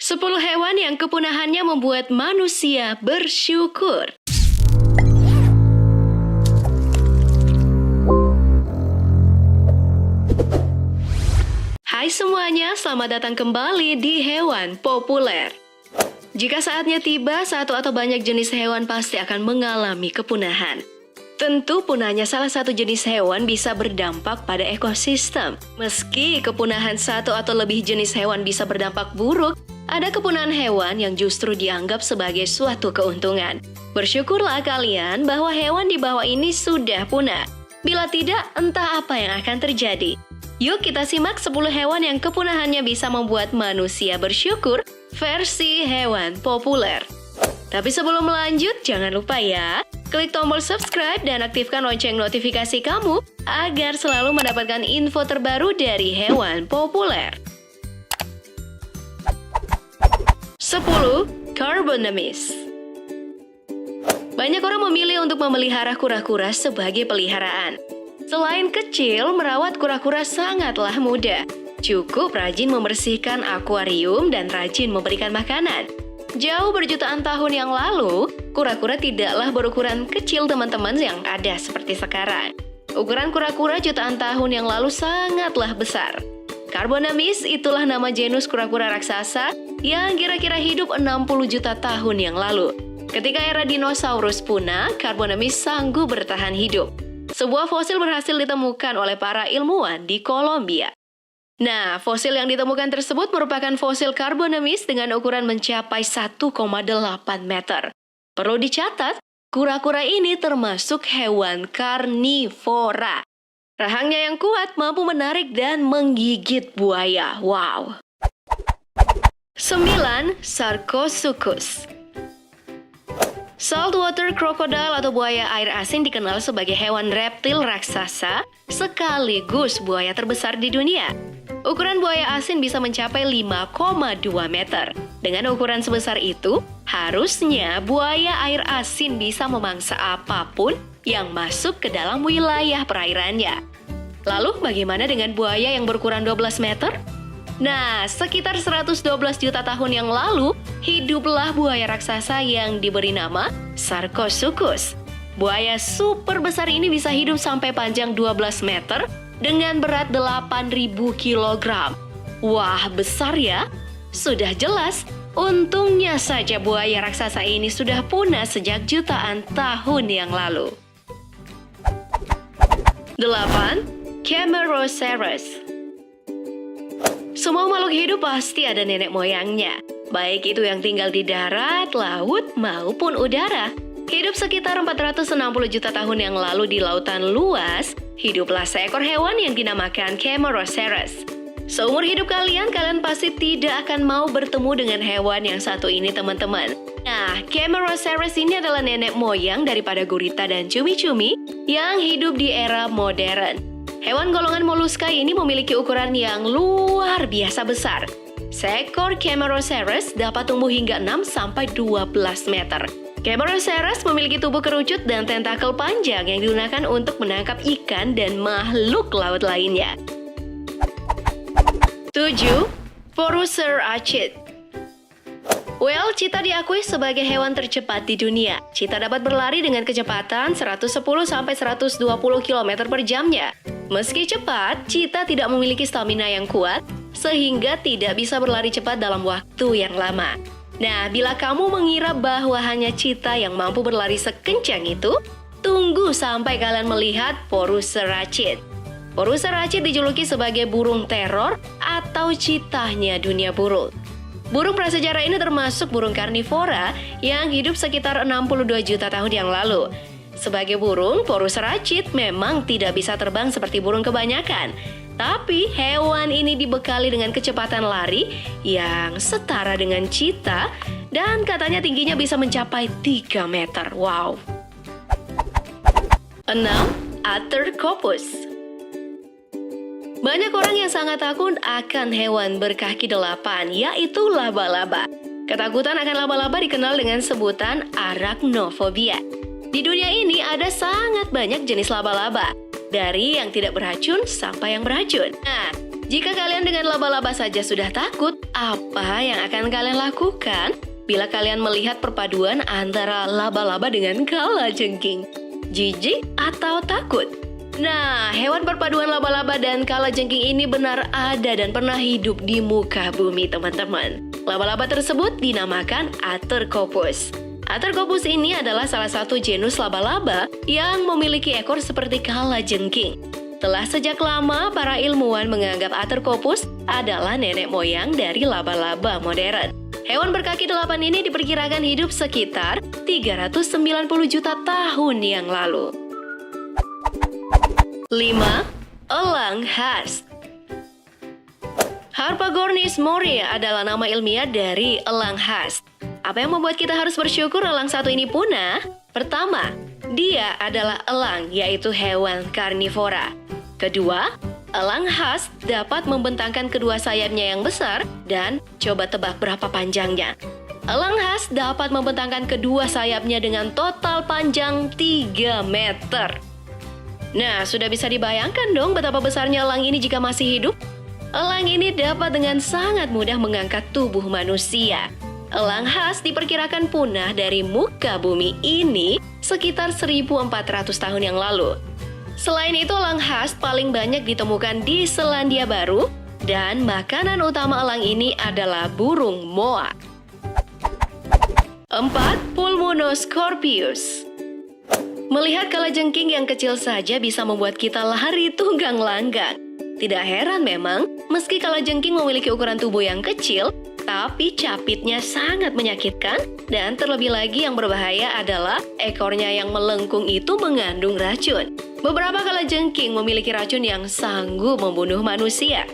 10 hewan yang kepunahannya membuat manusia bersyukur. Hai semuanya, selamat datang kembali di Hewan Populer. Jika saatnya tiba, satu atau banyak jenis hewan pasti akan mengalami kepunahan. Tentu punahnya salah satu jenis hewan bisa berdampak pada ekosistem. Meski kepunahan satu atau lebih jenis hewan bisa berdampak buruk, ada kepunahan hewan yang justru dianggap sebagai suatu keuntungan. Bersyukurlah kalian bahwa hewan di bawah ini sudah punah. Bila tidak, entah apa yang akan terjadi. Yuk kita simak 10 hewan yang kepunahannya bisa membuat manusia bersyukur versi Hewan Populer. Tapi sebelum lanjut, jangan lupa ya, klik tombol subscribe dan aktifkan lonceng notifikasi kamu agar selalu mendapatkan info terbaru dari Hewan Populer. 10. Carbonemis. Banyak orang memilih untuk memelihara kura-kura sebagai peliharaan. Selain kecil, merawat kura-kura sangatlah mudah. Cukup rajin membersihkan akuarium dan rajin memberikan makanan. Jauh berjutaan tahun yang lalu, kura-kura tidaklah berukuran kecil teman-teman yang ada seperti sekarang. Ukuran kura-kura jutaan tahun yang lalu sangatlah besar. Carbonemis itulah nama genus kura-kura raksasa yang kira-kira hidup 60 juta tahun yang lalu. Ketika era dinosaurus punah, Carbonemis sanggup bertahan hidup. Sebuah fosil berhasil ditemukan oleh para ilmuwan di Kolombia. Nah, fosil yang ditemukan tersebut merupakan fosil Carbonemis dengan ukuran mencapai 1,8 meter. Perlu dicatat, kura-kura ini termasuk hewan karnivora. Rahangnya yang kuat mampu menarik dan menggigit buaya. Wow! 9. Sarcosuchus. Saltwater crocodile atau buaya air asin dikenal sebagai hewan reptil raksasa sekaligus buaya terbesar di dunia. Ukuran buaya asin bisa mencapai 5,2 meter. Dengan ukuran sebesar itu, harusnya buaya air asin bisa memangsa apapun yang masuk ke dalam wilayah perairannya. Lalu bagaimana dengan buaya yang berukuran 12 meter? Nah, sekitar 112 juta tahun yang lalu, hiduplah buaya raksasa yang diberi nama Sarcosuchus. Buaya super besar ini bisa hidup sampai panjang 12 meter dengan berat 8.000 kg. Wah, besar ya? Sudah jelas, untungnya saja buaya raksasa ini sudah punah sejak jutaan tahun yang lalu. 8. Camarasaurus. Semua makhluk hidup pasti ada nenek moyangnya, baik itu yang tinggal di darat, laut, maupun udara. Hidup sekitar 460 juta tahun yang lalu di lautan luas, hiduplah seekor hewan yang dinamakan Camarasaurus. Seumur hidup kalian pasti tidak akan mau bertemu dengan hewan yang satu ini, teman-teman. Nah, Camarasaurus ini adalah nenek moyang daripada gurita dan cumi-cumi yang hidup di era modern. Hewan golongan moluska ini memiliki ukuran yang luar biasa besar. Seekor Camarasaurus dapat tumbuh hingga 6-12 meter. Camarasaurus memiliki tubuh kerucut dan tentakel panjang yang digunakan untuk menangkap ikan dan makhluk laut lainnya. 7. Poruseraceae. Well, cheetah diakui sebagai hewan tercepat di dunia. Cheetah dapat berlari dengan kecepatan 110-120 km per jamnya. Meski cepat, cheetah tidak memiliki stamina yang kuat, sehingga tidak bisa berlari cepat dalam waktu yang lama. Nah, bila kamu mengira bahwa hanya cheetah yang mampu berlari sekencang itu, tunggu sampai kalian melihat Poruseraceae. Poruseraceae dijuluki sebagai burung teror atau cheetahnya dunia burung. Burung prasejarah ini termasuk burung karnivora yang hidup sekitar 62 juta tahun yang lalu. Sebagai burung, Poruseraceae memang tidak bisa terbang seperti burung kebanyakan. Tapi hewan ini dibekali dengan kecepatan lari yang setara dengan cheetah dan katanya tingginya bisa mencapai 3 meter. Wow! 6. Arthropods. Banyak orang yang sangat takut akan hewan berkaki 8, yaitu laba-laba. Ketakutan akan laba-laba dikenal dengan sebutan arachnofobia. Di dunia ini ada sangat banyak jenis laba-laba, dari yang tidak beracun sampai yang beracun. Nah, Jika kalian dengan laba-laba saja sudah takut, apa yang akan kalian lakukan bila kalian melihat perpaduan antara laba-laba dengan kalajengking? Jijik atau takut? Nah, hewan perpaduan laba-laba dan kalajengking ini benar ada dan pernah hidup di muka bumi, teman-teman. Laba-laba tersebut dinamakan Atercoppus. Atercoppus ini adalah salah satu genus laba-laba yang memiliki ekor seperti kalajengking. Telah sejak lama, para ilmuwan menganggap Atercoppus adalah nenek moyang dari laba-laba modern. Hewan berkaki 8 ini diperkirakan hidup sekitar 390 juta tahun yang lalu. 5. Elang khas. Harpagornis morea adalah nama ilmiah dari elang khas. Apa yang membuat kita harus bersyukur elang satu ini punah? Pertama, dia adalah elang, yaitu hewan karnivora. Kedua, elang khas dapat membentangkan kedua sayapnya yang besar dan coba tebak berapa panjangnya. Elang khas dapat membentangkan kedua sayapnya dengan total panjang 3 meter. Nah, sudah bisa dibayangkan dong betapa besarnya elang ini jika masih hidup? Elang ini dapat dengan sangat mudah mengangkat tubuh manusia. Elang khas diperkirakan punah dari muka bumi ini sekitar 1.400 tahun yang lalu. Selain itu, elang khas paling banyak ditemukan di Selandia Baru dan makanan utama elang ini adalah burung moa. 4. Pulmonoscorpius. Melihat kalajengking yang kecil saja bisa membuat kita lari tunggang langgang. Tidak heran memang, meski kalajengking memiliki ukuran tubuh yang kecil, tapi capitnya sangat menyakitkan dan terlebih lagi yang berbahaya adalah ekornya yang melengkung itu mengandung racun. Beberapa kalajengking memiliki racun yang sanggup membunuh manusia.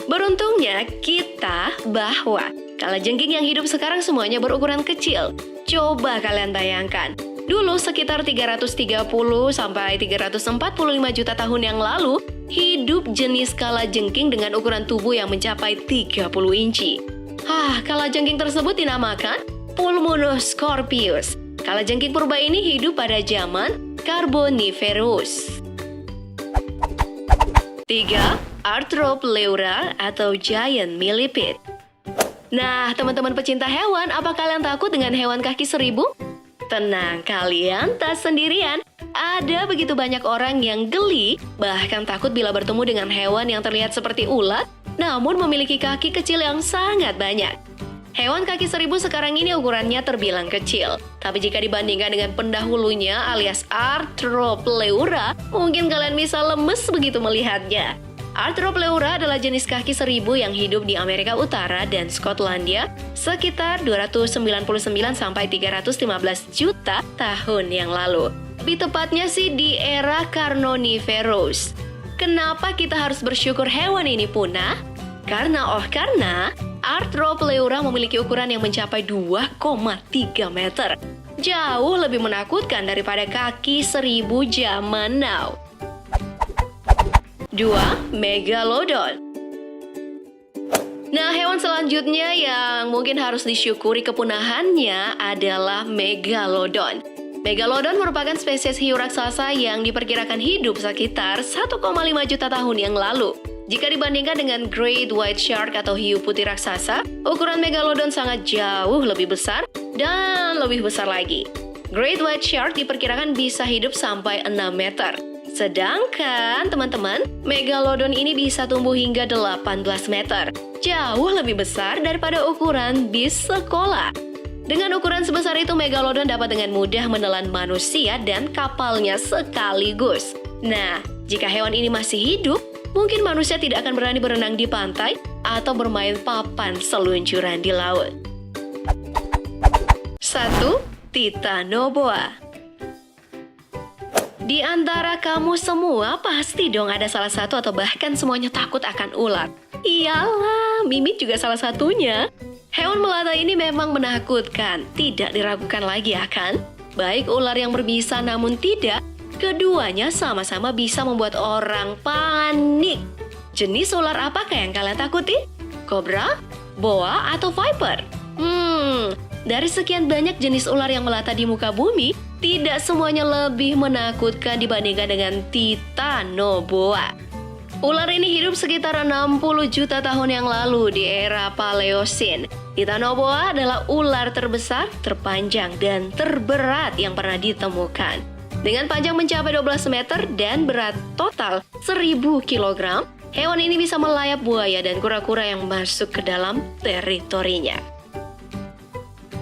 Beruntungnya kita bahwa kalajengking yang hidup sekarang semuanya berukuran kecil. Coba kalian bayangkan. Dulu sekitar 330 sampai 345 juta tahun yang lalu, hidup jenis kalajengking dengan ukuran tubuh yang mencapai 30 inci. Kalajengking tersebut dinamakan Pulmonoscorpius. Kalajengking purba ini hidup pada zaman Carboniferous. 3. Arthropleura atau giant millipede. Nah, teman-teman pecinta hewan, apa kalian takut dengan hewan kaki 1000? Tenang, kalian tak sendirian. Ada begitu banyak orang yang geli, bahkan takut bila bertemu dengan hewan yang terlihat seperti ulat, namun memiliki kaki kecil yang sangat banyak. Hewan kaki 1000 sekarang ini ukurannya terbilang kecil. Tapi jika dibandingkan dengan pendahulunya alias Arthropleura, mungkin kalian bisa lemes begitu melihatnya. Arthropleura adalah jenis kaki 1000 yang hidup di Amerika Utara dan Skotlandia sekitar 299 sampai 315 juta tahun yang lalu. Lebih tepatnya sih di era Carboniferous. Kenapa kita harus bersyukur hewan ini punah? Karena Arthropleura memiliki ukuran yang mencapai 2,3 meter. Jauh lebih menakutkan daripada kaki 1000 zaman now. 2. Megalodon. Nah, hewan selanjutnya yang mungkin harus disyukuri kepunahannya adalah Megalodon. Megalodon merupakan spesies hiu raksasa yang diperkirakan hidup sekitar 1,5 juta tahun yang lalu. Jika dibandingkan dengan Great White Shark atau hiu putih raksasa, ukuran Megalodon sangat jauh lebih besar dan lebih besar lagi. Great White Shark diperkirakan bisa hidup sampai 6 meter. Sedangkan, teman-teman, Megalodon ini bisa tumbuh hingga 18 meter. Jauh lebih besar daripada ukuran bis sekolah. Dengan ukuran sebesar itu, Megalodon dapat dengan mudah menelan manusia dan kapalnya sekaligus. Nah, jika hewan ini masih hidup, mungkin manusia tidak akan berani berenang di pantai atau bermain papan seluncuran di laut. 1. Titanoboa. Di antara kamu semua pasti dong ada salah satu atau bahkan semuanya takut akan ular. Iyalah, Mimin juga salah satunya. Hewan melata ini memang menakutkan, tidak diragukan lagi ya kan? Baik ular yang berbisa namun tidak, keduanya sama-sama bisa membuat orang panik. Jenis ular apakah yang kalian takuti? Kobra, boa, atau viper? Dari sekian banyak jenis ular yang melata di muka bumi, tidak semuanya lebih menakutkan dibandingkan dengan Titanoboa. Ular ini hidup sekitar 60 juta tahun yang lalu di era Paleosin. Titanoboa adalah ular terbesar, terpanjang, dan terberat yang pernah ditemukan. Dengan panjang mencapai 12 meter dan berat total 1000 kg, hewan ini bisa melayap buaya dan kura-kura yang masuk ke dalam teritorinya.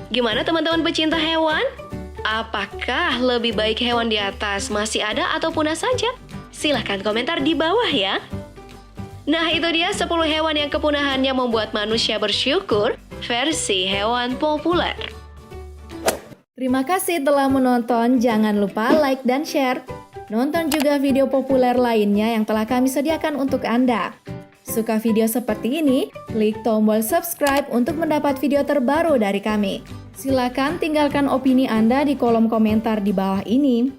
Gimana teman-teman pecinta hewan? Apakah lebih baik hewan di atas masih ada atau punah saja? Silahkan komentar di bawah ya. Nah, itu dia 10 hewan yang kepunahannya membuat manusia bersyukur versi hewan populer. Terima kasih telah menonton. Jangan lupa like dan share. Nonton juga video populer lainnya yang telah kami sediakan untuk Anda. Suka video seperti ini? Klik tombol subscribe untuk mendapat video terbaru dari kami. Silakan tinggalkan opini Anda di kolom komentar di bawah ini.